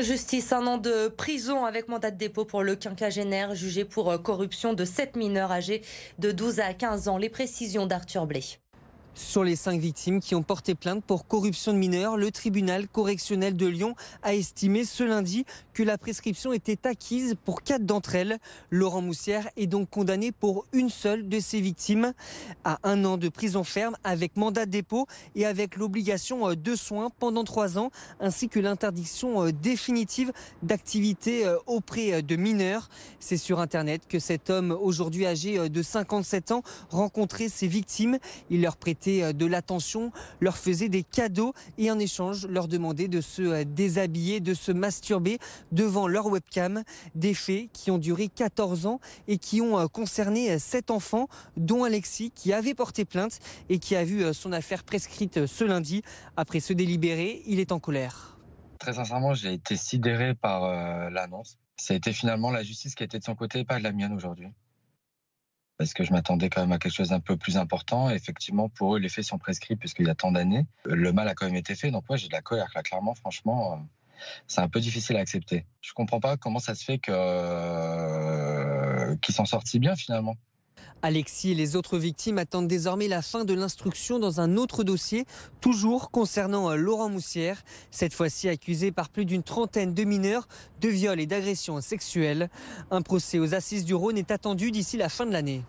Justice, 1 an de prison avec mandat de dépôt pour le quinquagénaire jugé pour corruption de 7 mineurs âgés de 12 à 15 ans. Les précisions d'Arthur Blé. Sur les 5 victimes qui ont porté plainte pour corruption de mineurs, le tribunal correctionnel de Lyon a estimé ce lundi que la prescription était acquise pour 4 d'entre elles. Laurent Moussière est donc condamné pour une seule de ses victimes à 1 an de prison ferme avec mandat de dépôt et avec l'obligation de soins pendant 3 ans, ainsi que l'interdiction définitive d'activité auprès de mineurs. C'est sur Internet que cet homme, aujourd'hui âgé de 57 ans, rencontrait ses victimes. Il leur prêtait de l'attention, leur faisait des cadeaux et en échange leur demandait de se déshabiller, de se masturber devant leur webcam. Des faits qui ont duré 14 ans et qui ont concerné 7 enfants, dont Alexis qui avait porté plainte et qui a vu son affaire prescrite ce lundi. Après ce délibéré, il est en colère. Très sincèrement, j'ai été sidéré par l'annonce. Ça a été finalement la justice qui était de son côté et pas de la mienne aujourd'hui. Parce que je m'attendais quand même à quelque chose d'un peu plus important. Et effectivement, pour eux, les faits sont prescrits puisqu'il y a tant d'années. Le mal a quand même été fait. Donc ouais, j'ai de la colère là, clairement, franchement. C'est un peu difficile à accepter. Je comprends pas comment ça se fait qu'ils s'en sortent si bien finalement. Alexis et les autres victimes attendent désormais la fin de l'instruction dans un autre dossier, toujours concernant Laurent Moussière, cette fois-ci accusé par plus d'une trentaine de mineurs de viol et d'agression sexuelle. Un procès aux assises du Rhône est attendu d'ici la fin de l'année.